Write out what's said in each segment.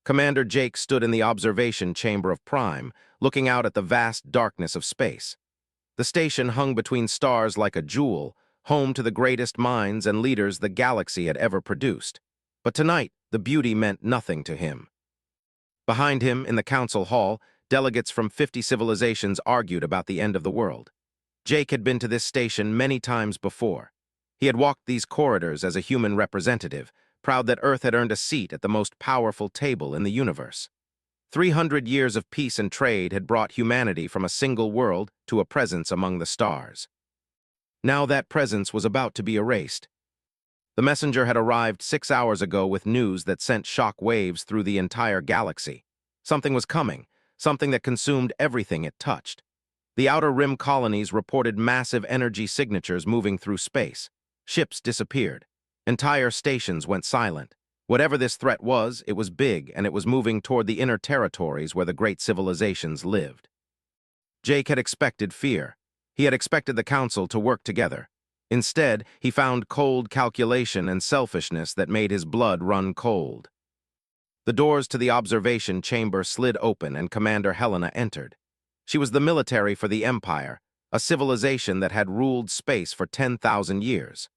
Commander Jake stood in the observation chamber of Prime, looking out at the vast darkness of space. The station hung between stars like a jewel, home to the greatest minds and leaders the galaxy had ever produced. But tonight, the beauty meant nothing to him. Behind him, in the council hall, delegates from 50 civilizations argued about the end of the world. Jake had been to this station many times before. He had walked these corridors as a human representative, proud that Earth had earned a seat at the most powerful table in the universe. 300 years of peace and trade had brought humanity from a single world to a presence among the stars. Now that presence was about to be erased. The messenger had arrived 6 hours ago with news that sent shock waves through the entire galaxy. Something was coming, something that consumed everything it touched. The Outer Rim colonies reported massive energy signatures moving through space. Ships disappeared. Entire stations went silent. Whatever this threat was, it was big, and it was moving toward the inner territories where the great civilizations lived. Jake had expected fear. He had expected the Council to work together. Instead, he found cold calculation and selfishness that made his blood run cold. The doors to the observation chamber slid open and Commander Helena entered. She was the military for the Empire, a civilization that had ruled space for 10,000 years.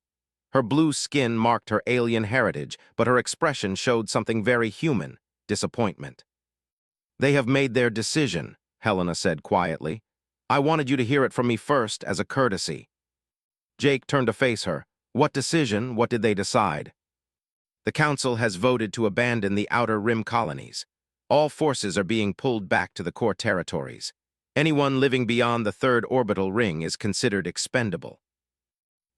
Her blue skin marked her alien heritage, but her expression showed something very human, disappointment. "They have made their decision," Helena said quietly. "I wanted you to hear it from me first as a courtesy." Jake turned to face her. "What decision? What did they decide?" "The Council has voted to abandon the Outer Rim colonies. All forces are being pulled back to the core territories. Anyone living beyond the third orbital ring is considered expendable."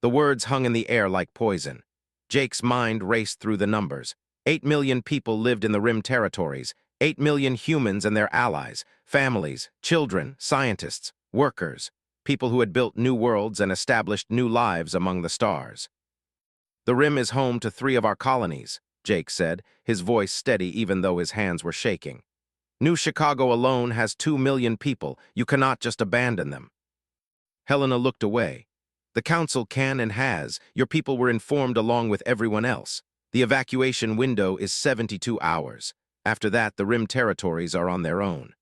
The words hung in the air like poison. Jake's mind raced through the numbers. 8 million people lived in the Rim territories, 8 million humans and their allies, families, children, scientists, workers, people who had built new worlds and established new lives among the stars. "The Rim is home to 3 of our colonies," Jake said, his voice steady even though his hands were shaking. "New Chicago alone has 2 million people. You cannot just abandon them." Helena looked away. "The Council can and has. Your people were informed along with everyone else. The evacuation window is 72 hours. After that, the Rim territories are on their own."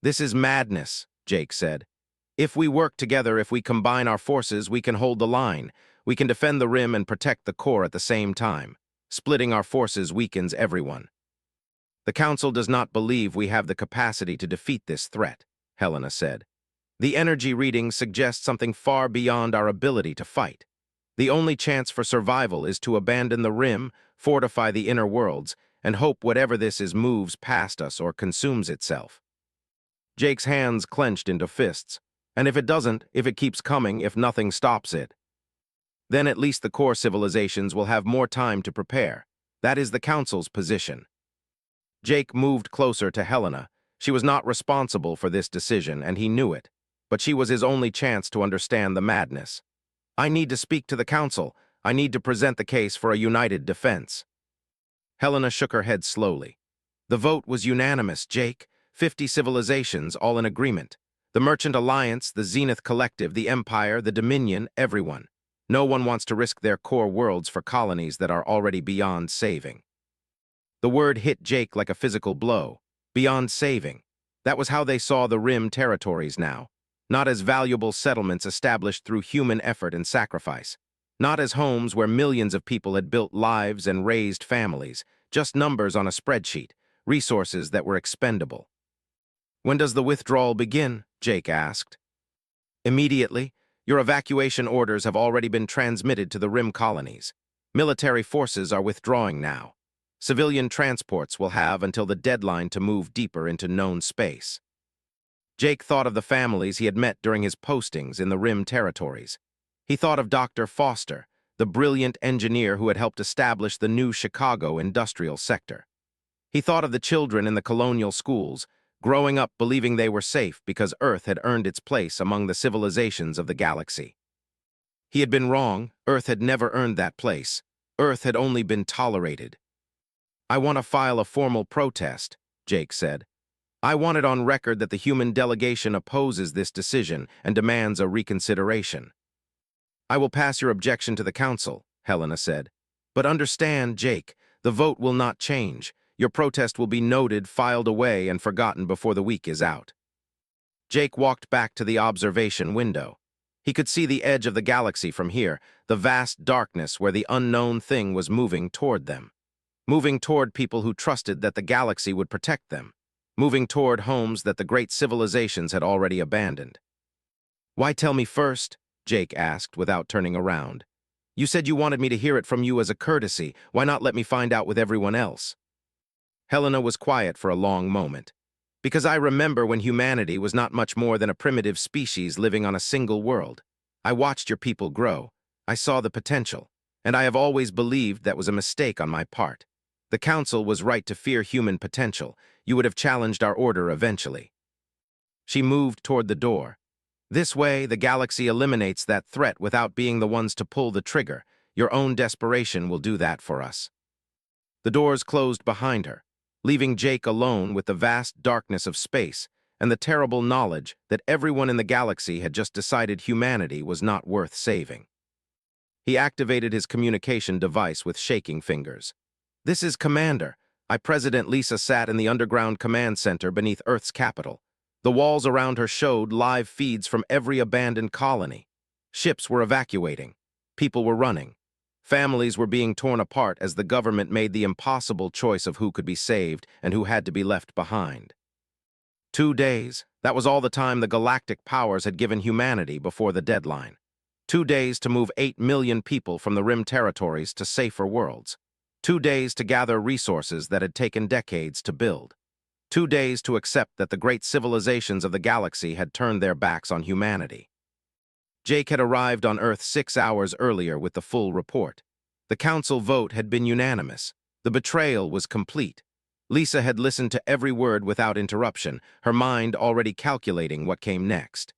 "This is madness," Jake said. "If we work together, if we combine our forces, we can hold the line. We can defend the Rim and protect the core at the same time. Splitting our forces weakens everyone." "The Council does not believe we have the capacity to defeat this threat," Helena said. "The energy readings suggest something far beyond our ability to fight. The only chance for survival is to abandon the Rim, fortify the inner worlds, and hope whatever this is moves past us or consumes itself." Jake's hands clenched into fists. "And if it doesn't, if it keeps coming, if nothing stops it, then at least the core civilizations will have more time to prepare. That is the Council's position." Jake moved closer to Helena. She was not responsible for this decision, and he knew it, but she was his only chance to understand the madness. "I need to speak to the Council. I need to present the case for a united defense." Helena shook her head slowly. "The vote was unanimous, Jake. 50 civilizations, all in agreement. The Merchant Alliance, the Zenith Collective, the Empire, the Dominion, everyone. No one wants to risk their core worlds for colonies that are already beyond saving." The word hit Jake like a physical blow. Beyond saving. That was how they saw the Rim territories now. Not as valuable settlements established through human effort and sacrifice. Not as homes where millions of people had built lives and raised families. Just numbers on a spreadsheet. Resources that were expendable. "When does the withdrawal begin?" Jake asked. "Immediately. Your evacuation orders have already been transmitted to the Rim colonies. Military forces are withdrawing now. Civilian transports will have until the deadline to move deeper into known space." Jake thought of the families he had met during his postings in the Rim territories. He thought of Dr. Foster, the brilliant engineer who had helped establish the new Chicago industrial sector. He thought of the children in the colonial schools, growing up believing they were safe because Earth had earned its place among the civilizations of the galaxy. He had been wrong. Earth had never earned that place. Earth had only been tolerated. "I want to file a formal protest," Jake said. "I want it on record that the human delegation opposes this decision and demands a reconsideration." "I will pass your objection to the Council," Helena said. "But understand, Jake, the vote will not change. Your protest will be noted, filed away, and forgotten before the week is out." Jake walked back to the observation window. He could see the edge of the galaxy from here, the vast darkness where the unknown thing was moving toward them. Moving toward people who trusted that the galaxy would protect them. Moving toward homes that the great civilizations had already abandoned. "Why tell me first?" Jake asked without turning around. "You said you wanted me to hear it from you as a courtesy. Why not let me find out with everyone else?" Helena was quiet for a long moment. "Because I remember when humanity was not much more than a primitive species living on a single world. I watched your people grow. I saw the potential. And I have always believed that was a mistake on my part. The Council was right to fear human potential. You would have challenged our order eventually." She moved toward the door. "This way, the galaxy eliminates that threat without being the ones to pull the trigger. Your own desperation will do that for us." The doors closed behind her, leaving Jake alone with the vast darkness of space and the terrible knowledge that everyone in the galaxy had just decided humanity was not worth saving. He activated his communication device with shaking fingers. "This is Commander. President Lisa sat in the underground command center beneath Earth's capital. The walls around her showed live feeds from every abandoned colony. Ships were evacuating. People were running. Families were being torn apart as the government made the impossible choice of who could be saved and who had to be left behind. 2 days, that was all the time the galactic powers had given humanity before the deadline. 2 days to move 8 million people from the Rim territories to safer worlds. 2 days to gather resources that had taken decades to build. 2 days to accept that the great civilizations of the galaxy had turned their backs on humanity. Jake had arrived on Earth 6 hours earlier with the full report. The council vote had been unanimous. The betrayal was complete. Lisa had listened to every word without interruption, her mind already calculating what came next.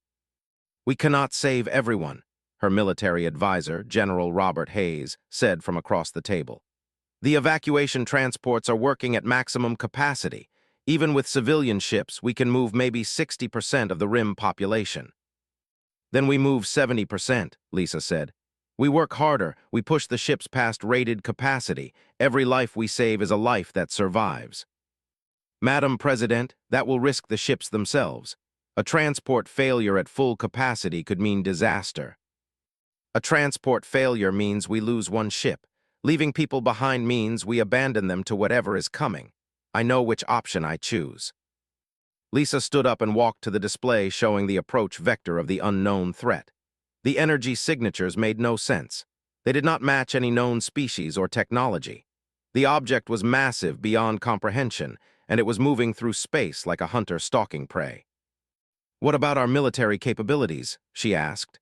"We cannot save everyone," her military advisor, General Robert Hayes, said from across the table. "The evacuation transports are working at maximum capacity. Even with civilian ships, we can move maybe 60% of the Rim population." "Then we move 70%, Lisa said. "We work harder, we push the ships past rated capacity. Every life we save is a life that survives." "Madam President, that will risk the ships themselves. A transport failure at full capacity could mean disaster." "A transport failure means we lose one ship. Leaving people behind means we abandon them to whatever is coming. I know which option I choose." Lisa stood up and walked to the display showing the approach vector of the unknown threat. The energy signatures made no sense. They did not match any known species or technology. The object was massive beyond comprehension, and it was moving through space like a hunter stalking prey. "What about our military capabilities?" she asked.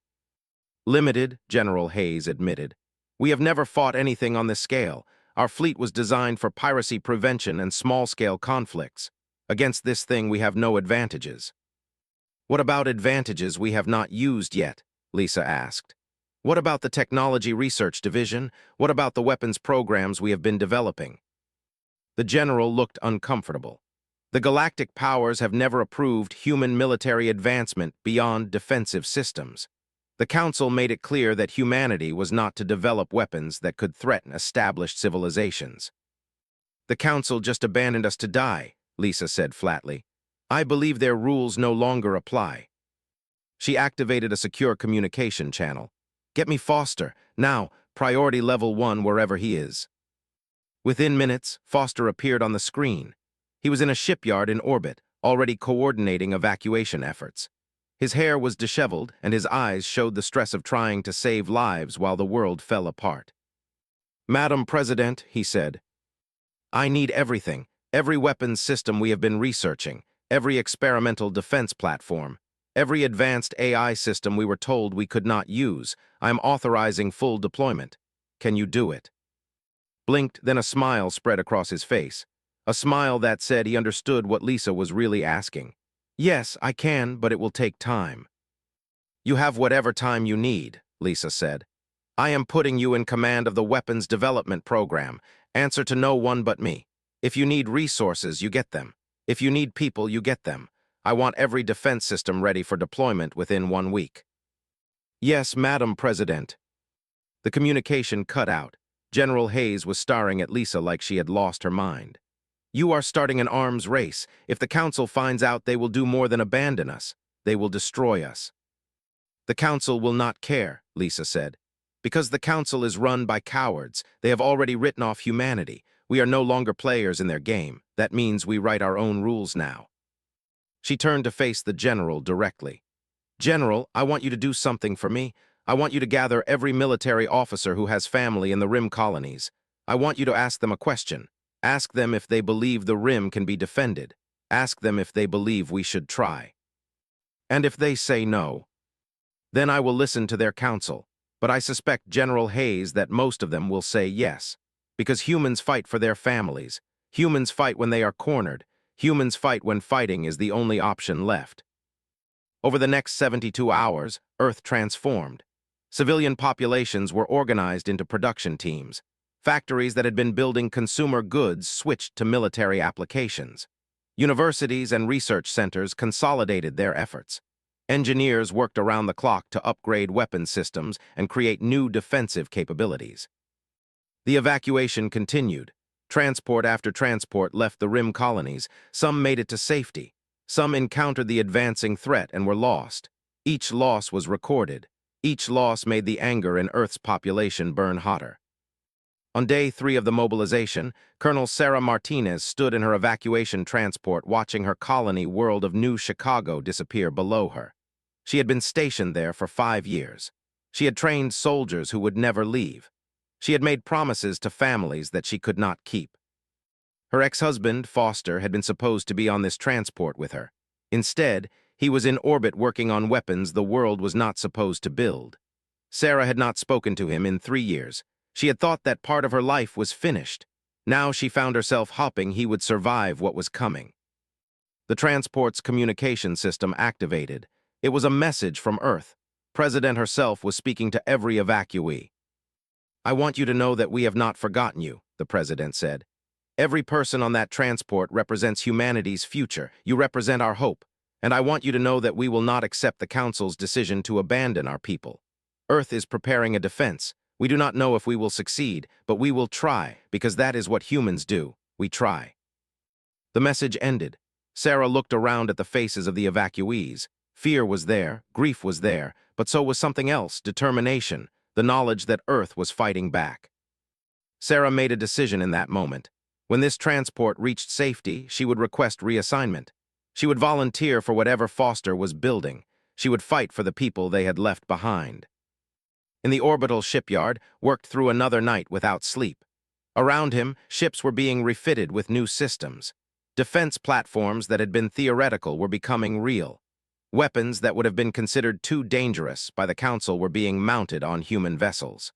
"Limited," General Hayes admitted. "We have never fought anything on this scale. Our fleet was designed for piracy prevention and small-scale conflicts. Against this thing, we have no advantages." "What about advantages we have not used yet?" Lisa asked. "What about the Technology Research Division? What about the weapons programs we have been developing?" The general looked uncomfortable. "The galactic powers have never approved human military advancement beyond defensive systems. The Council made it clear that humanity was not to develop weapons that could threaten established civilizations." "The Council just abandoned us to die," Lisa said flatly. "I believe their rules no longer apply." She activated a secure communication channel. "Get me Foster, now, priority level 1 wherever he is." Within minutes, Foster appeared on the screen. He was in a shipyard in orbit, already coordinating evacuation efforts. His hair was disheveled, and his eyes showed the stress of trying to save lives while the world fell apart. "Madam President," he said, "I need everything. Every weapons system we have been researching, every experimental defense platform, every advanced AI system we were told we could not use. I am authorizing full deployment. Can you do it?" Blinked, then a smile spread across his face. A smile that said he understood what Lisa was really asking. "Yes, I can, but it will take time." "You have whatever time you need," Lisa said. "I am putting you in command of the weapons development program. Answer to no one but me. If you need resources, you get them. If you need people, you get them. I want every defense system ready for deployment within 1 week." "Yes, Madam President." The communication cut out. General Hayes was staring at Lisa like she had lost her mind. You are starting an arms race. If the Council finds out, they will do more than abandon us. They will destroy us. The Council will not care, Lisa said. Because the Council is run by cowards. They have already written off humanity. We are no longer players in their game. That means we write our own rules now. She turned to face the General directly. General, I want you to do something for me. I want you to gather every military officer who has family in the Rim colonies. I want you to ask them a question. Ask them if they believe the Rim can be defended. Ask them if they believe we should try. And if they say no, then I will listen to their counsel. But I suspect General Hayes that most of them will say yes. Because humans fight for their families. Humans fight when they are cornered. Humans fight when fighting is the only option left. Over the next 72 hours, Earth transformed. Civilian populations were organized into production teams. Factories that had been building consumer goods switched to military applications. Universities and research centers consolidated their efforts. Engineers worked around the clock to upgrade weapon systems and create new defensive capabilities. The evacuation continued. Transport after transport left the Rim colonies. Some made it to safety. Some encountered the advancing threat and were lost. Each loss was recorded. Each loss made the anger in Earth's population burn hotter. On day 3 of the mobilization, Colonel Sarah Martinez stood in her evacuation transport watching her colony world of New Chicago disappear below her. She had been stationed there for 5 years. She had trained soldiers who would never leave. She had made promises to families that she could not keep. Her ex-husband, Foster, had been supposed to be on this transport with her. Instead, he was in orbit working on weapons the world was not supposed to build. Sarah had not spoken to him in 3 years. She had thought that part of her life was finished. Now she found herself hoping he would survive what was coming. The transport's communication system activated. It was a message from Earth. President herself was speaking to every evacuee. I want you to know that we have not forgotten you, the President said. Every person on that transport represents humanity's future. You represent our hope. And I want you to know that we will not accept the Council's decision to abandon our people. Earth is preparing a defense. We do not know if we will succeed, but we will try, because that is what humans do. We try. The message ended. Sarah looked around at the faces of the evacuees. Fear was there, grief was there, but so was something else, determination, the knowledge that Earth was fighting back. Sarah made a decision in that moment. When this transport reached safety, she would request reassignment. She would volunteer for whatever Foster was building. She would fight for the people they had left behind. In the orbital shipyard, worked through another night without sleep. Around him, ships were being refitted with new systems. Defense platforms that had been theoretical were becoming real. Weapons that would have been considered too dangerous by the Council were being mounted on human vessels.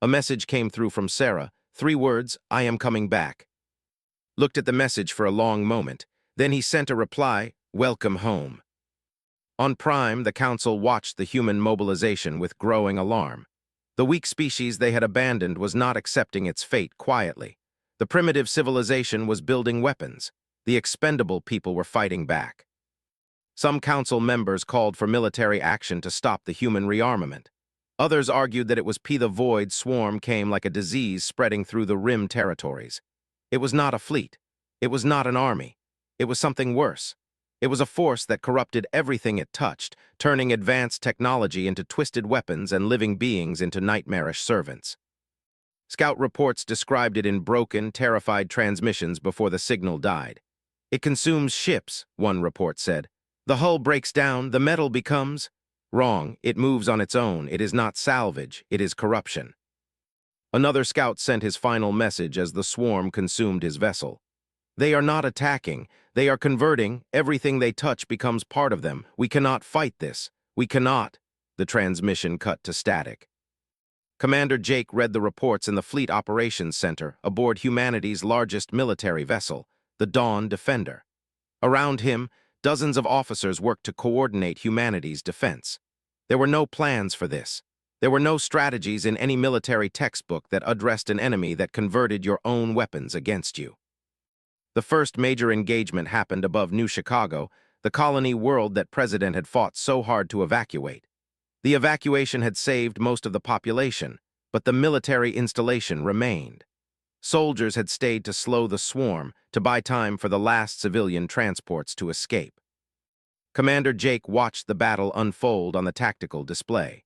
A message came through from Sarah, 3 words, I am coming back. Looked at the message for a long moment. Then he sent a reply, welcome home. On Prime, the Council watched the human mobilization with growing alarm. The weak species they had abandoned was not accepting its fate quietly. The primitive civilization was building weapons. The expendable people were fighting back. Some Council members called for military action to stop the human rearmament. Others argued that it was the Void swarm came like a disease spreading through the Rim territories. It was not a fleet. It was not an army. It was something worse. It was a force that corrupted everything it touched, turning advanced technology into twisted weapons and living beings into nightmarish servants. Scout reports described it in broken, terrified transmissions before the signal died. It consumes ships, one report said. The hull breaks down, the metal becomes... Wrong, it moves on its own. It is not salvage, it is corruption. Another scout sent his final message as the swarm consumed his vessel. They are not attacking. They are converting. Everything they touch becomes part of them. We cannot fight this. We cannot. The transmission cut to static. Commander Jake read the reports in the Fleet Operations Center aboard humanity's largest military vessel, the Dawn Defender. Around him, dozens of officers worked to coordinate humanity's defense. There were no plans for this. There were no strategies in any military textbook that addressed an enemy that converted your own weapons against you. The first major engagement happened above New Chicago, the colony world that President had fought so hard to evacuate. The evacuation had saved most of the population, but the military installation remained. Soldiers had stayed to slow the swarm, to buy time for the last civilian transports to escape. Commander Jake watched the battle unfold on the tactical display.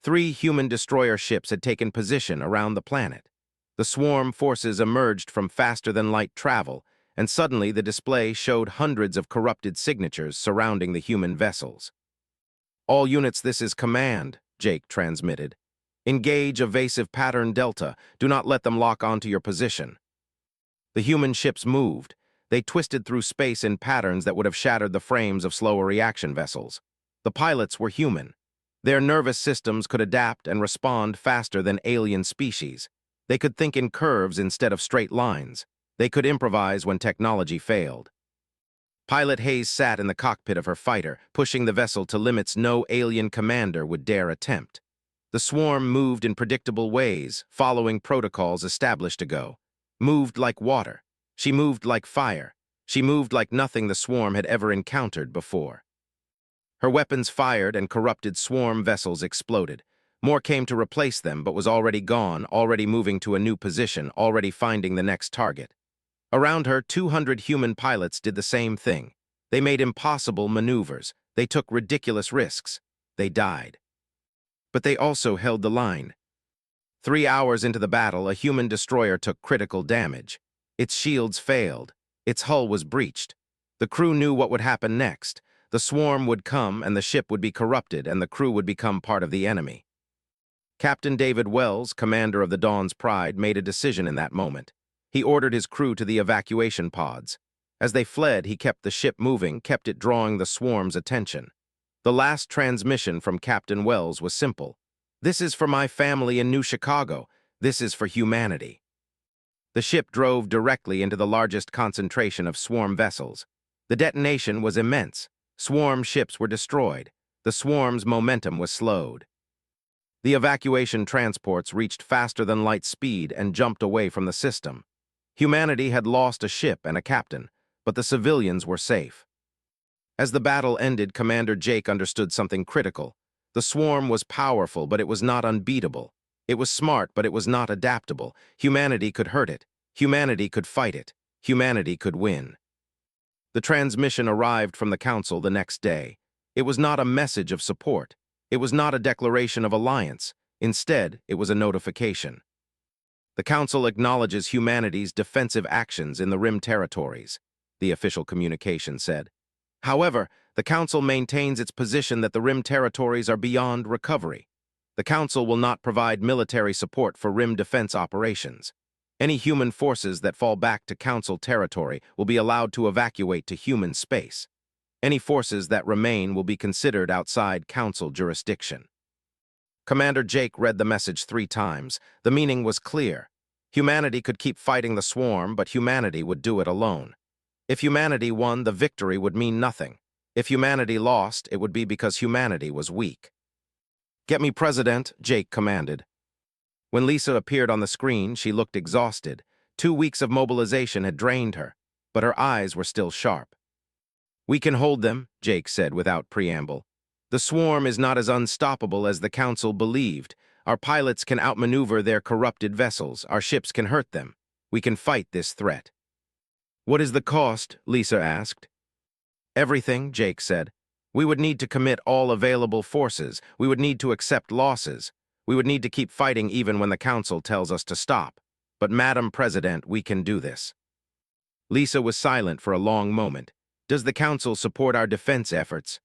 3 human destroyer ships had taken position around the planet. The swarm forces emerged from faster-than-light travel, and suddenly the display showed hundreds of corrupted signatures surrounding the human vessels. "All units, this is command," Jake transmitted. "Engage evasive pattern Delta. Do not let them lock onto your position." The human ships moved. They twisted through space in patterns that would have shattered the frames of slower reaction vessels. The pilots were human. Their nervous systems could adapt and respond faster than alien species. They could think in curves instead of straight lines. They could improvise when technology failed. Pilot Hayes sat in the cockpit of her fighter, pushing the vessel to limits no alien commander would dare attempt. The swarm moved in predictable ways, following protocols established ago. Moved like water. She moved like fire. She moved like nothing the swarm had ever encountered before. Her weapons fired and corrupted swarm vessels exploded. More came to replace them, but was already gone, already moving to a new position, already finding the next target. Around her, 200 human pilots did the same thing. They made impossible maneuvers. They took ridiculous risks. They died. But they also held the line. 3 hours into the battle, a human destroyer took critical damage. Its shields failed. Its hull was breached. The crew knew what would happen next. The swarm would come, and the ship would be corrupted, and the crew would become part of the enemy. Captain David Wells, commander of the Dawn's Pride, made a decision in that moment. He ordered his crew to the evacuation pods. As they fled, he kept the ship moving, kept it drawing the swarm's attention. The last transmission from Captain Wells was simple. "This is for my family in New Chicago. This is for humanity." The ship drove directly into the largest concentration of swarm vessels. The detonation was immense. Swarm ships were destroyed. The swarm's momentum was slowed. The evacuation transports reached faster-than-light speed and jumped away from the system. Humanity had lost a ship and a captain, but the civilians were safe. As the battle ended, Commander Jake understood something critical. The swarm was powerful, but it was not unbeatable. It was smart, but it was not adaptable. Humanity could hurt it. Humanity could fight it. Humanity could win. The transmission arrived from the Council the next day. It was not a message of support. It was not a declaration of alliance. Instead, it was a notification. The Council acknowledges humanity's defensive actions in the Rim territories, the official communication said. However, the Council maintains its position that the Rim territories are beyond recovery. The Council will not provide military support for Rim defense operations. Any human forces that fall back to Council territory will be allowed to evacuate to human space. Any forces that remain will be considered outside Council jurisdiction. Commander Jake read the message 3 times. The meaning was clear. Humanity could keep fighting the swarm, but humanity would do it alone. If humanity won, the victory would mean nothing. If humanity lost, it would be because humanity was weak. "Get me President," Jake commanded. When Lisa appeared on the screen, she looked exhausted. 2 weeks of mobilization had drained her, but her eyes were still sharp. "We can hold them," Jake said without preamble. "The swarm is not as unstoppable as the Council believed. Our pilots can outmaneuver their corrupted vessels. Our ships can hurt them. We can fight this threat." "What is the cost?" Lisa asked. "Everything," Jake said. "We would need to commit all available forces. We would need to accept losses. We would need to keep fighting even when the Council tells us to stop. But, Madam President, we can do this." Lisa was silent for a long moment. "Does the Council support our defense efforts?"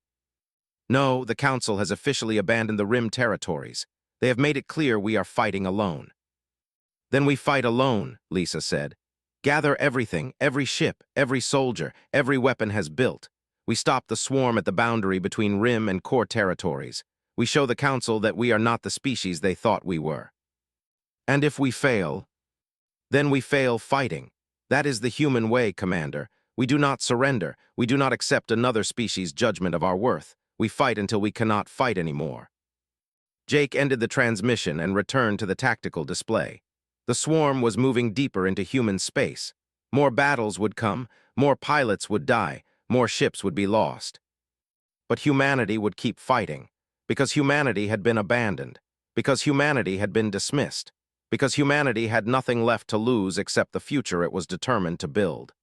"No, the Council has officially abandoned the Rim territories. They have made it clear we are fighting alone." "Then we fight alone," Lisa said. "Gather everything, every ship, every soldier, every weapon has built. We stop the swarm at the boundary between Rim and core territories. We show the Council that we are not the species they thought we were. And if we fail, then we fail fighting. That is the human way, Commander. We do not surrender. We do not accept another species' judgment of our worth. We fight until we cannot fight anymore." Jake ended the transmission and returned to the tactical display. The swarm was moving deeper into human space. More battles would come, more pilots would die, more ships would be lost. But humanity would keep fighting, because humanity had been abandoned, because humanity had been dismissed, because humanity had nothing left to lose except the future it was determined to build.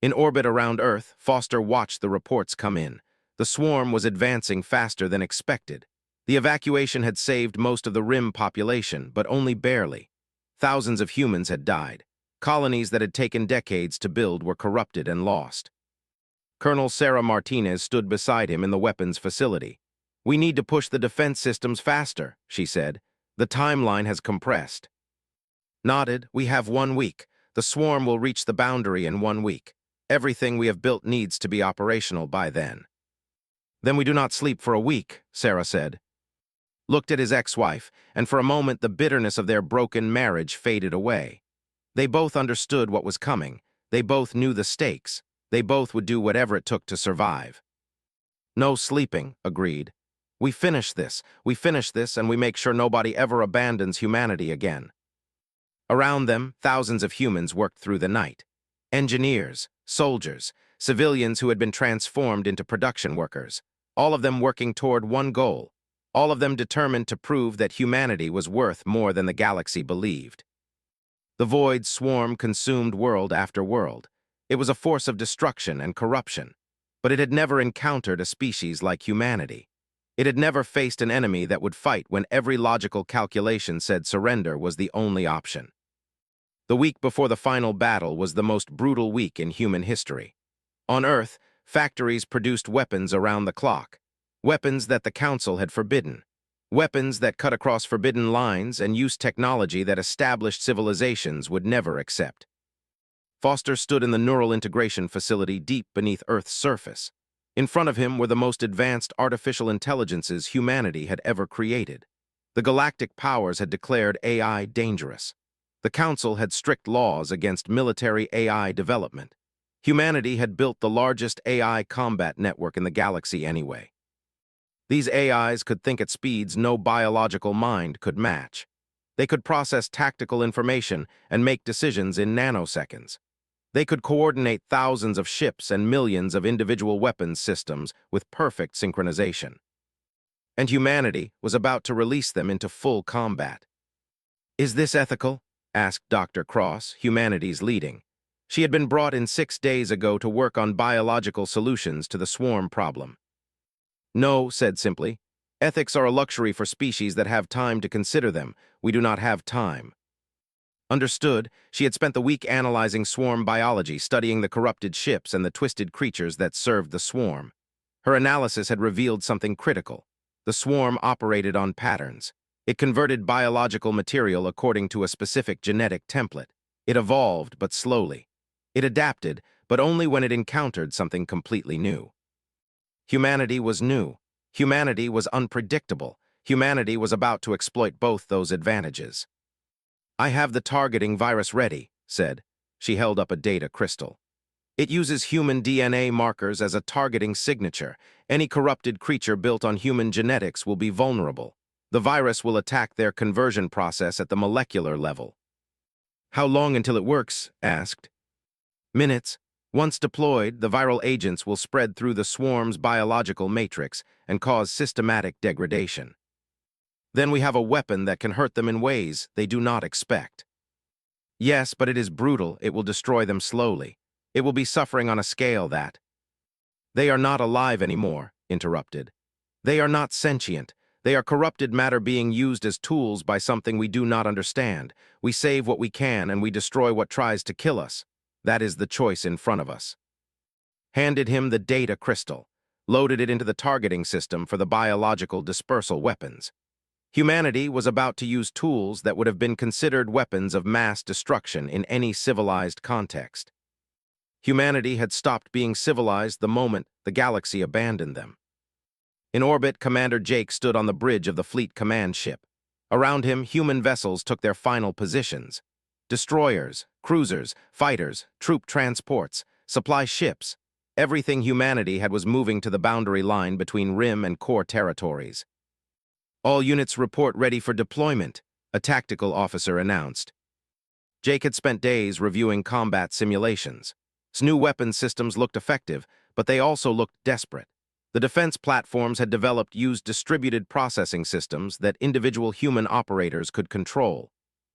In orbit around Earth, Foster watched the reports come in. The swarm was advancing faster than expected. The evacuation had saved most of the Rim population, but only barely. Thousands of humans had died. Colonies that had taken decades to build were corrupted and lost. Colonel Sarah Martinez stood beside him in the weapons facility. "We need to push the defense systems faster," she said. "The timeline has compressed." Nodded, "We have 1 week. The swarm will reach the boundary in 1 week. Everything we have built needs to be operational by then." "Then we do not sleep for a week," Sarah said. Looked at his ex-wife, and for a moment the bitterness of their broken marriage faded away. They both understood what was coming. They both knew the stakes. They both would do whatever it took to survive. "No sleeping," agreed. We finish this, and we make sure nobody ever abandons humanity again." Around them, thousands of humans worked through the night. Engineers, soldiers, civilians who had been transformed into production workers, all of them working toward one goal, all of them determined to prove that humanity was worth more than the galaxy believed. The void swarm consumed world after world. It was a force of destruction and corruption, but it had never encountered a species like humanity. It had never faced an enemy that would fight when every logical calculation said surrender was the only option. The week before the final battle was the most brutal week in human history. On Earth, factories produced weapons around the clock, weapons that the Council had forbidden, weapons that cut across forbidden lines and used technology that established civilizations would never accept. Foster stood in the neural integration facility deep beneath Earth's surface. In front of him were the most advanced artificial intelligences humanity had ever created. The galactic powers had declared AI dangerous. The Council had strict laws against military AI development. Humanity had built the largest AI combat network in the galaxy anyway. These AIs could think at speeds no biological mind could match. They could process tactical information and make decisions in nanoseconds. They could coordinate thousands of ships and millions of individual weapons systems with perfect synchronization. And humanity was about to release them into full combat. "Is this ethical?" asked Dr. Cross, humanity's leading. She had been brought in 6 days ago to work on biological solutions to the swarm problem. "No," said simply. "Ethics are a luxury for species that have time to consider them. We do not have time." Understood, she had spent the week analyzing swarm biology, studying the corrupted ships and the twisted creatures that served the swarm. Her analysis had revealed something critical. The swarm operated on patterns. It converted biological material according to a specific genetic template. It evolved, but slowly. It adapted, but only when it encountered something completely new. Humanity was new. Humanity was unpredictable. Humanity was about to exploit both those advantages. "I have the targeting virus ready," said. She held up a data crystal. "It uses human DNA markers as a targeting signature. Any corrupted creature built on human genetics will be vulnerable. The virus will attack their conversion process at the molecular level." "How long until it works?" asked. "Minutes. Once deployed, the viral agents will spread through the swarm's biological matrix and cause systematic degradation. Then we have a weapon that can hurt them in ways they do not expect." "Yes, but it is brutal. It will destroy them slowly. It will be suffering on a scale that—" "They are not alive anymore," interrupted. "They are not sentient. They are corrupted matter being used as tools by something we do not understand. We save what we can and we destroy what tries to kill us. That is the choice in front of us." Handed him the data crystal, loaded it into the targeting system for the biological dispersal weapons. Humanity was about to use tools that would have been considered weapons of mass destruction in any civilized context. Humanity had stopped being civilized the moment the galaxy abandoned them. In orbit, Commander Jake stood on the bridge of the fleet command ship. Around him, human vessels took their final positions. Destroyers, cruisers, fighters, troop transports, supply ships. Everything humanity had was moving to the boundary line between Rim and core territories. "All units report ready for deployment," a tactical officer announced. Jake had spent days reviewing combat simulations. His new weapon systems looked effective, but they also looked desperate. The defense platforms had developed used distributed processing systems that individual human operators could control.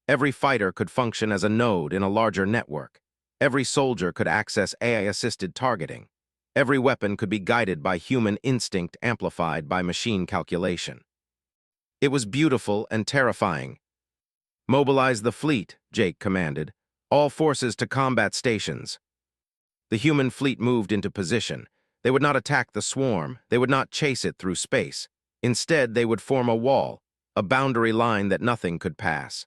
Every fighter could function as a node in a larger network. Every soldier could access AI-assisted targeting. Every weapon could be guided by human instinct amplified by machine calculation. It was beautiful and terrifying. "Mobilize the fleet," Jake commanded. "All forces to combat stations." The human fleet moved into position. They would not attack the swarm. They would not chase it through space. Instead, they would form a wall, a boundary line that nothing could pass.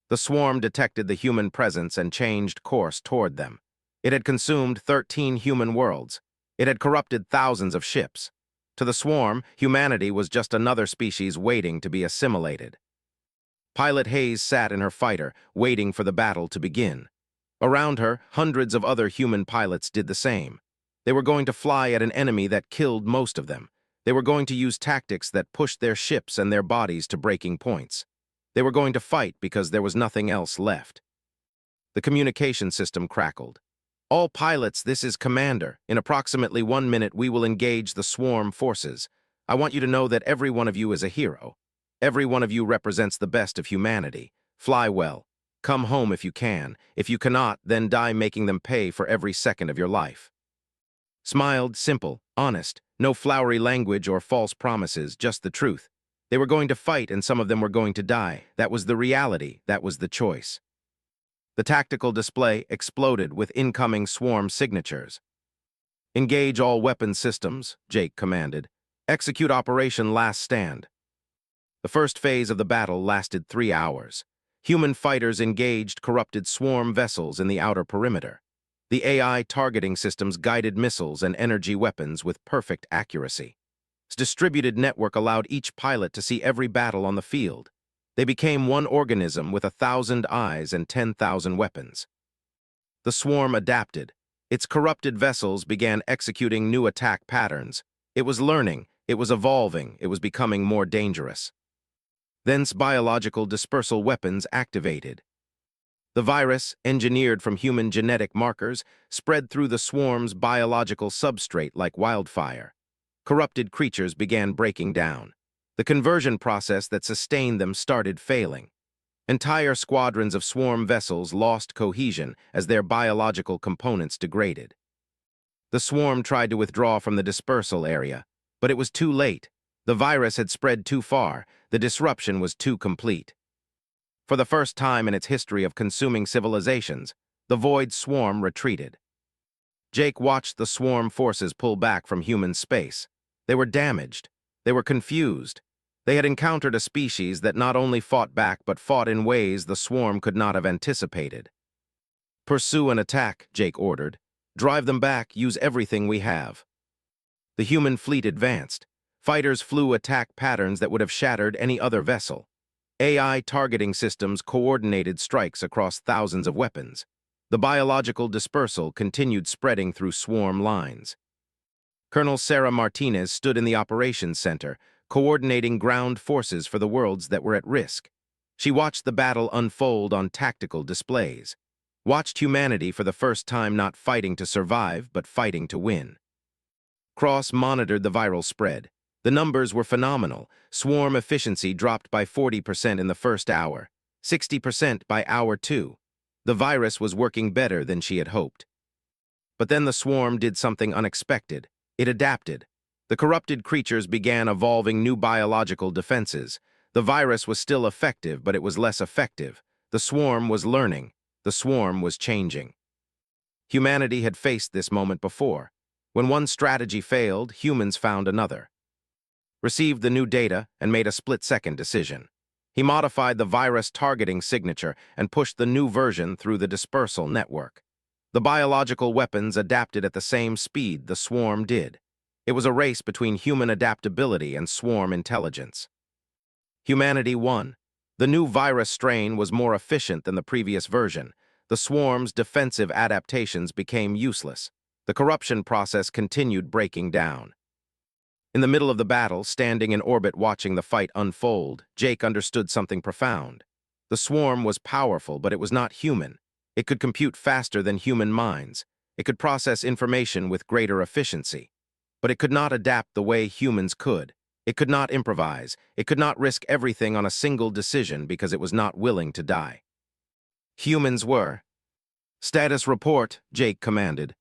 The swarm detected the human presence and changed course toward them. It had consumed 13 human worlds. It had corrupted thousands of ships. To the swarm, humanity was just another species waiting to be assimilated. Pilot Hayes sat in her fighter, waiting for the battle to begin. Around her, hundreds of other human pilots did the same. They were going to fly at an enemy that killed most of them. They were going to use tactics that pushed their ships and their bodies to breaking points. They were going to fight because there was nothing else left. The communication system crackled. "All pilots, this is Commander. In approximately 1 minute, we will engage the swarm forces. I want you to know that every one of you is a hero. Every one of you represents the best of humanity. Fly well. Come home if you can. If you cannot, then die making them pay for every second of your life." Smiled, simple, honest, no flowery language or false promises, just the truth. They were going to fight and some of them were going to die. That was the reality, that was the choice. The tactical display exploded with incoming swarm signatures. "Engage all weapon systems," Jake commanded. "Execute Operation Last Stand." The first phase of the battle lasted 3 hours. Human fighters engaged corrupted swarm vessels in the outer perimeter. The AI targeting systems guided missiles and energy weapons with perfect accuracy. Its distributed network allowed each pilot to see every battle on the field. They became one organism with 1,000 eyes and 10,000 weapons. The swarm adapted. Its corrupted vessels began executing new attack patterns. It was learning, it was evolving, it was becoming more dangerous. Thence biological dispersal weapons activated. The virus, engineered from human genetic markers, spread through the swarm's biological substrate like wildfire. Corrupted creatures began breaking down. The conversion process that sustained them started failing. Entire squadrons of swarm vessels lost cohesion as their biological components degraded. The swarm tried to withdraw from the dispersal area, but it was too late. The virus had spread too far. The disruption was too complete. For the first time in its history of consuming civilizations, the void swarm retreated. Jake watched the swarm forces pull back from human space. They were damaged. They were confused. They had encountered a species that not only fought back but fought in ways the swarm could not have anticipated. "Pursue and attack," Jake ordered. "Drive them back, use everything we have." The human fleet advanced. Fighters flew attack patterns that would have shattered any other vessel. AI targeting systems coordinated strikes across thousands of weapons. The biological dispersal continued spreading through swarm lines. Colonel Sarah Martinez stood in the operations center, coordinating ground forces for the worlds that were at risk. She watched the battle unfold on tactical displays, watched humanity for the first time not fighting to survive, but fighting to win. Cross monitored the viral spread. The numbers were phenomenal. Swarm efficiency dropped by 40% in the first hour, 60% by hour 2. The virus was working better than she had hoped. But then the swarm did something unexpected. It adapted. The corrupted creatures began evolving new biological defenses. The virus was still effective, but it was less effective. The swarm was learning. The swarm was changing. Humanity had faced this moment before. When one strategy failed, humans found another. Received the new data and made a split-second decision. He modified the virus targeting signature and pushed the new version through the dispersal network. The biological weapons adapted at the same speed the swarm did. It was a race between human adaptability and swarm intelligence. Humanity won. The new virus strain was more efficient than the previous version. The swarm's defensive adaptations became useless. The corruption process continued breaking down. In the middle of the battle, standing in orbit watching the fight unfold, Jake understood something profound. The swarm was powerful, but it was not human. It could compute faster than human minds. It could process information with greater efficiency. But it could not adapt the way humans could. It could not improvise. It could not risk everything on a single decision because it was not willing to die. Humans were. Status report, Jake commanded.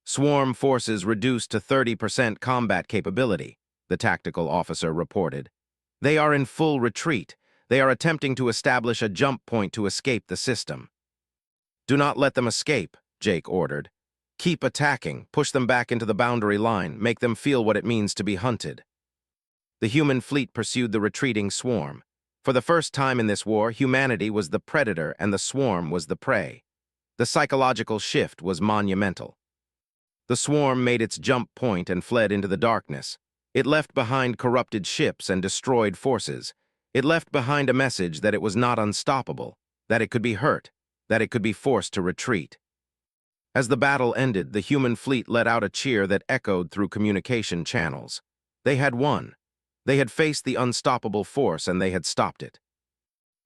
Swarm forces reduced to 30% combat capability, the tactical officer reported. They are in full retreat. They are attempting to establish a jump point to escape the system. Do not let them escape, Jake ordered. Keep attacking, push them back into the boundary line, make them feel what it means to be hunted. The human fleet pursued the retreating swarm. For the first time in this war, humanity was the predator and the swarm was the prey. The psychological shift was monumental. The swarm made its jump point and fled into the darkness. It left behind corrupted ships and destroyed forces. It left behind a message that it was not unstoppable, that it could be hurt, that it could be forced to retreat. As the battle ended, the human fleet let out a cheer that echoed through communication channels. They had won. They had faced the unstoppable force and they had stopped it.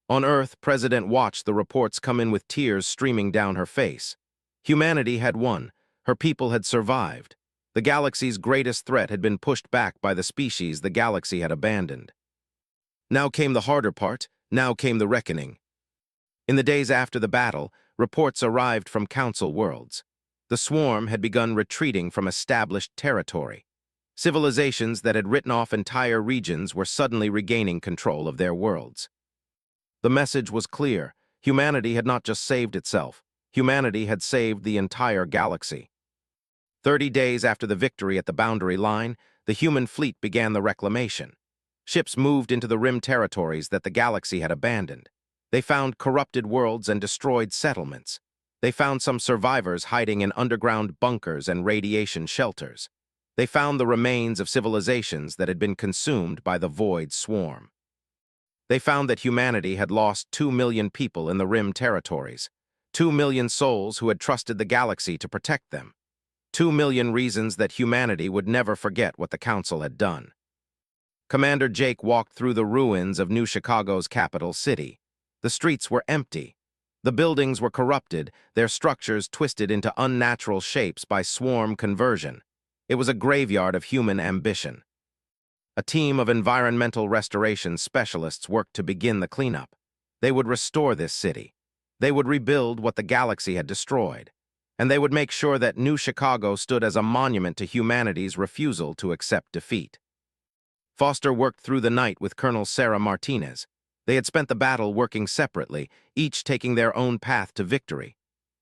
On Earth, President watched the reports come in with tears streaming down her face. Humanity had won. Her people had survived. The galaxy's greatest threat had been pushed back by the species the galaxy had abandoned. Now came the harder part. Now came the reckoning. In the days after the battle, reports arrived from Council worlds. The swarm had begun retreating from established territory. Civilizations that had written off entire regions were suddenly regaining control of their worlds. The message was clear. Humanity had not just saved itself. Humanity had saved the entire galaxy. 30 days after the victory at the boundary line, the human fleet began the reclamation. Ships moved into the rim territories that the galaxy had abandoned. They found corrupted worlds and destroyed settlements. They found some survivors hiding in underground bunkers and radiation shelters. They found the remains of civilizations that had been consumed by the void swarm. They found that humanity had lost 2 million people in the rim territories, 2 million souls who had trusted the galaxy to protect them, 2 million reasons that humanity would never forget what the Council had done. Commander Jake walked through the ruins of New Chicago's capital city. The streets were empty. The buildings were corrupted, their structures twisted into unnatural shapes by swarm conversion. It was a graveyard of human ambition. A team of environmental restoration specialists worked to begin the cleanup. They would restore this city. They would rebuild what the galaxy had destroyed. And they would make sure that New Chicago stood as a monument to humanity's refusal to accept defeat. Foster worked through the night with Colonel Sarah Martinez. They had spent the battle working separately, each taking their own path to victory.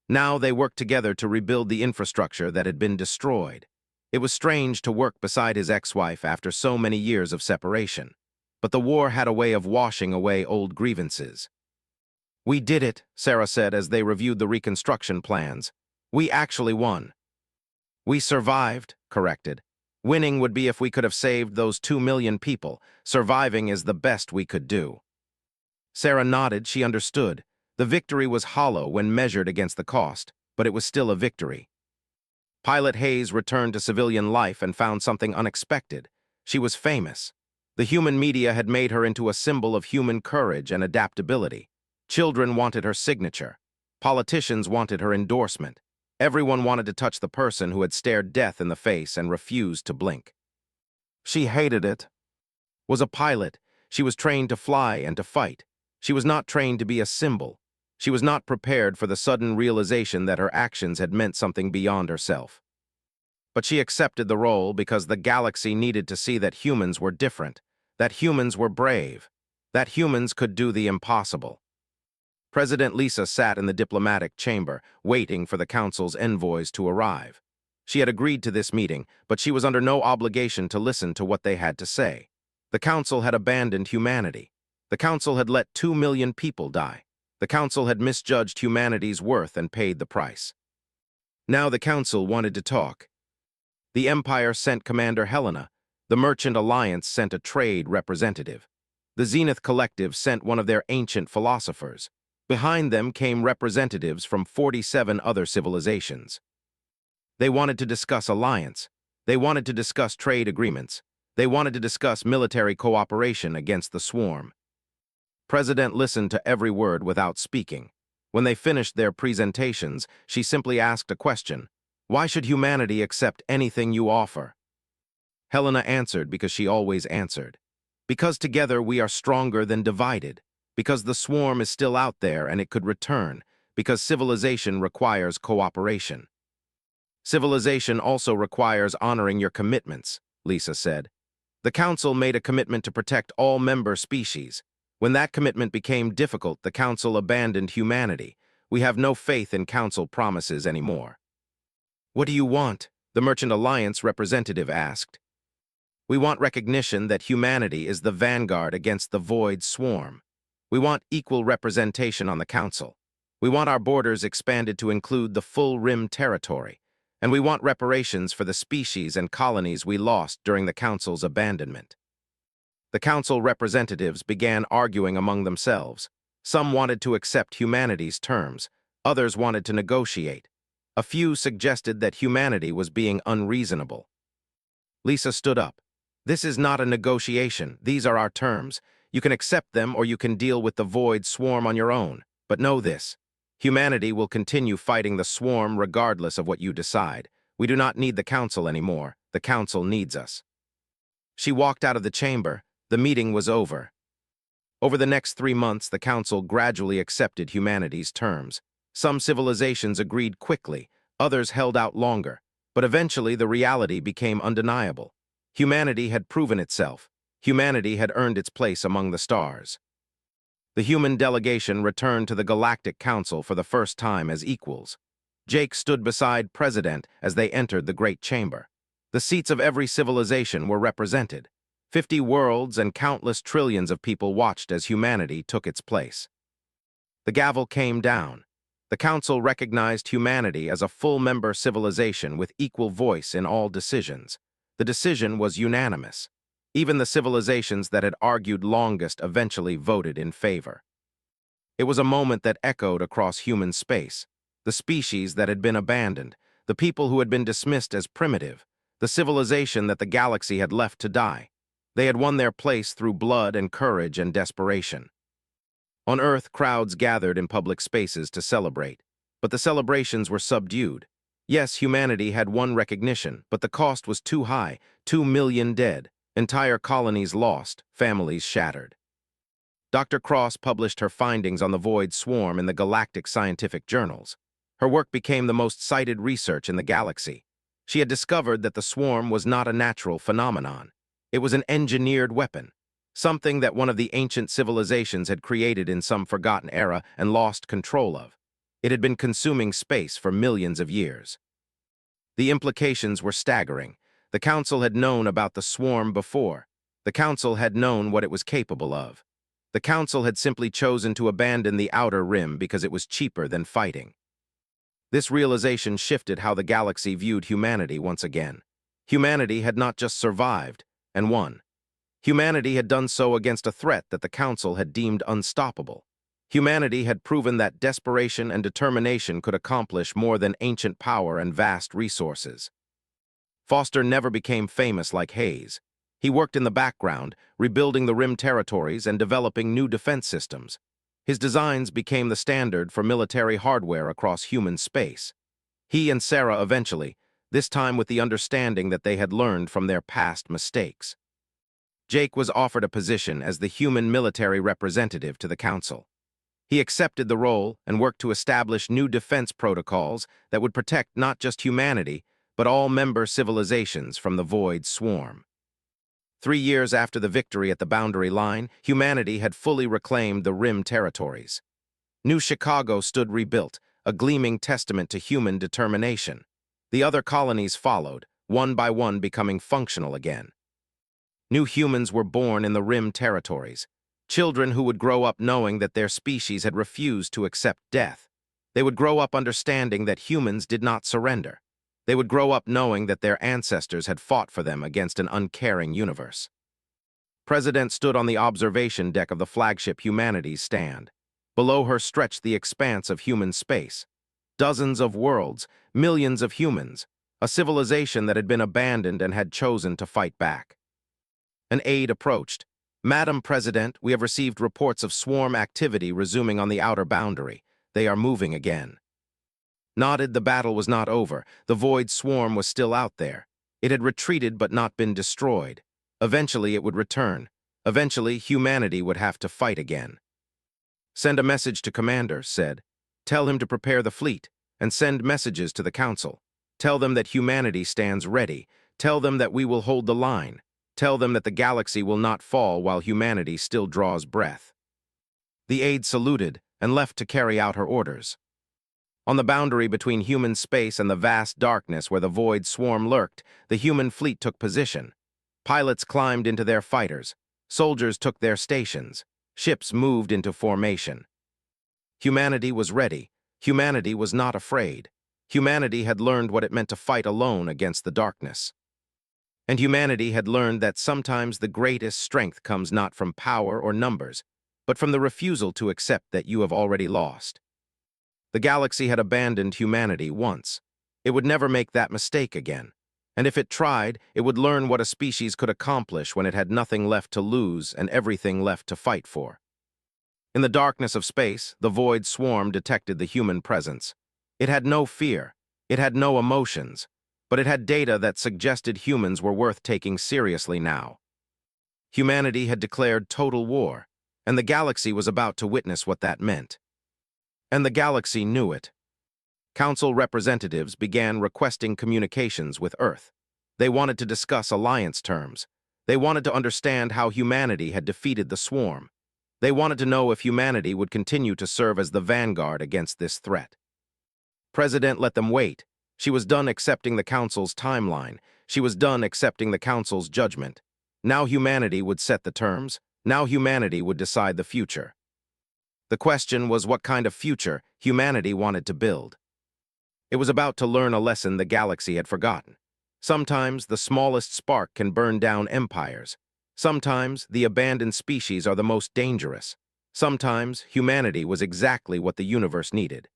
Now they worked together to rebuild the infrastructure that had been destroyed. It was strange to work beside his ex-wife after so many years of separation. But the war had a way of washing away old grievances. "We did it," Sarah said as they reviewed the reconstruction plans. "We actually won." "We survived," corrected. "Winning would be if we could have saved those 2 million people. Surviving is the best we could do." Sarah nodded. She understood. The victory was hollow when measured against the cost, but it was still a victory. Pilot Hayes returned to civilian life and found something unexpected. She was famous. The human media had made her into a symbol of human courage and adaptability. Children wanted her signature. Politicians wanted her endorsement. Everyone wanted to touch the person who had stared death in the face and refused to blink. She hated it. Was a pilot. She was trained to fly and to fight. She was not trained to be a symbol. She was not prepared for the sudden realization that her actions had meant something beyond herself. But she accepted the role because the galaxy needed to see that humans were different, that humans were brave, that humans could do the impossible. President Lisa sat in the diplomatic chamber, waiting for the Council's envoys to arrive. She had agreed to this meeting, but she was under no obligation to listen to what they had to say. The Council had abandoned humanity. The Council had let 2 million people die. The Council had misjudged humanity's worth and paid the price. Now the Council wanted to talk. The Empire sent Commander Helena. The Merchant Alliance sent a trade representative. The Zenith Collective sent one of their ancient philosophers. Behind them came representatives from 47 other civilizations. They wanted to discuss alliance. They wanted to discuss trade agreements. They wanted to discuss military cooperation against the swarm. President listened to every word without speaking. When they finished their presentations, she simply asked a question. "Why should humanity accept anything you offer?" Helena answered because she always answered. Because together we are stronger than divided. Because the swarm is still out there and it could return. Because civilization requires cooperation. Civilization also requires honoring your commitments, Lisa said. The Council made a commitment to protect all member species. When that commitment became difficult, the Council abandoned humanity. We have no faith in Council promises anymore. What do you want? The Merchant Alliance representative asked. We want recognition that humanity is the vanguard against the Void Swarm. We want equal representation on the Council. We want our borders expanded to include the full Rim territory. And we want reparations for the species and colonies we lost during the Council's abandonment. The Council representatives began arguing among themselves. Some wanted to accept humanity's terms. Others wanted to negotiate. A few suggested that humanity was being unreasonable. Lisa stood up. This is not a negotiation. These are our terms. You can accept them or you can deal with the Void Swarm on your own. But know this. Humanity will continue fighting the swarm regardless of what you decide. We do not need the Council anymore. The Council needs us. She walked out of the chamber. The meeting was over. Over the next 3 months, the Council gradually accepted humanity's terms. Some civilizations agreed quickly, others held out longer, but eventually the reality became undeniable. Humanity had proven itself. Humanity had earned its place among the stars. The human delegation returned to the Galactic Council for the first time as equals. Jake stood beside President as they entered the Great Chamber. The seats of every civilization were represented. 50 worlds and countless trillions of people watched as humanity took its place. The gavel came down. The Council recognized humanity as a full-member civilization with equal voice in all decisions. The decision was unanimous. Even the civilizations that had argued longest eventually voted in favor. It was a moment that echoed across human space. The species that had been abandoned, the people who had been dismissed as primitive, the civilization that the galaxy had left to die. They had won their place through blood and courage and desperation. On Earth, crowds gathered in public spaces to celebrate, but the celebrations were subdued. Yes, humanity had won recognition, but the cost was too high, 2 million dead. Entire colonies lost, families shattered. Dr. Cross published her findings on the Void Swarm in the Galactic Scientific Journals. Her work became the most cited research in the galaxy. She had discovered that the swarm was not a natural phenomenon. It was an engineered weapon, something that one of the ancient civilizations had created in some forgotten era and lost control of. It had been consuming space for millions of years. The implications were staggering. The Council had known about the swarm before. The Council had known what it was capable of. The Council had simply chosen to abandon the Outer Rim because it was cheaper than fighting. This realization shifted how the galaxy viewed humanity once again. Humanity had not just survived and won. Humanity had done so against a threat that the Council had deemed unstoppable. Humanity had proven that desperation and determination could accomplish more than ancient power and vast resources. Foster never became famous like Hayes. He worked in the background, rebuilding the Rim territories and developing new defense systems. His designs became the standard for military hardware across human space. He and Sarah eventually, this time with the understanding that they had learned from their past mistakes. Jake was offered a position as the human military representative to the Council. He accepted the role and worked to establish new defense protocols that would protect not just humanity, but all member civilizations from the Void Swarm. 3 years after the victory at the boundary line, humanity had fully reclaimed the Rim territories. New Chicago stood rebuilt, a gleaming testament to human determination. The other colonies followed, one by one becoming functional again. New humans were born in the Rim territories, children who would grow up knowing that their species had refused to accept death. They would grow up understanding that humans did not surrender. They would grow up knowing that their ancestors had fought for them against an uncaring universe. President stood on the observation deck of the flagship Humanity's stand. Below her stretched the expanse of human space. Dozens of worlds, millions of humans, a civilization that had been abandoned and had chosen to fight back. An aide approached. "Madam President, we have received reports of swarm activity resuming on the outer boundary. They are moving again." Nodded, the battle was not over. The Void Swarm was still out there. It had retreated but not been destroyed. Eventually it would return. Eventually humanity would have to fight again. "Send a message to Commander," said. "Tell him to prepare the fleet, and send messages to the Council. Tell them that humanity stands ready. Tell them that we will hold the line. Tell them that the galaxy will not fall while humanity still draws breath." The aide saluted and left to carry out her orders. On the boundary between human space and the vast darkness where the void swarm lurked, the human fleet took position. Pilots climbed into their fighters. Soldiers took their stations. Ships moved into formation. Humanity was ready. Humanity was not afraid. Humanity had learned what it meant to fight alone against the darkness. And humanity had learned that sometimes the greatest strength comes not from power or numbers, but from the refusal to accept that you have already lost. The galaxy had abandoned humanity once. It would never make that mistake again. And if it tried, it would learn what a species could accomplish when it had nothing left to lose and everything left to fight for. In the darkness of space, the void swarm detected the human presence. It had no fear. It had no emotions. But it had data that suggested humans were worth taking seriously now. Humanity had declared total war, and the galaxy was about to witness what that meant. And the galaxy knew it. Council representatives began requesting communications with Earth. They wanted to discuss alliance terms. They wanted to understand how humanity had defeated the swarm. They wanted to know if humanity would continue to serve as the vanguard against this threat. President let them wait. She was done accepting the Council's timeline. She was done accepting the Council's judgment. Now humanity would set the terms. Now humanity would decide the future. The question was what kind of future humanity wanted to build. It was about to learn a lesson the galaxy had forgotten. Sometimes the smallest spark can burn down empires. Sometimes the abandoned species are the most dangerous. Sometimes humanity was exactly what the universe needed.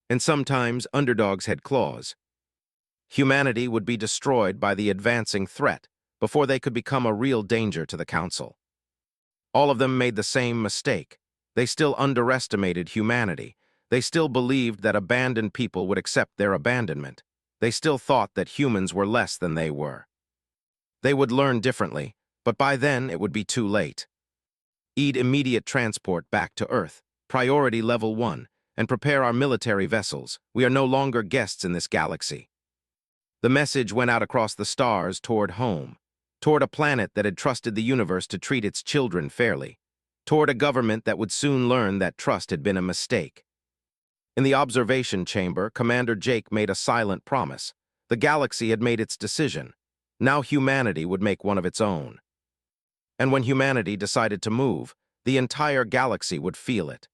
And sometimes underdogs had claws. Humanity would be destroyed by the advancing threat before they could become a real danger to the Council. All of them made the same mistake. They still underestimated humanity. They still believed that abandoned people would accept their abandonment. They still thought that humans were less than they were. They would learn differently, but by then it would be too late. Immediate transport back to Earth, priority level 1, and prepare our military vessels. We are no longer guests in this galaxy. The message went out across the stars toward home, toward a planet that had trusted the universe to treat its children fairly, toward a government that would soon learn that trust had been a mistake. In the observation chamber, Commander Jake made a silent promise. The galaxy had made its decision. Now humanity would make one of its own. And when humanity decided to move, the entire galaxy would feel it.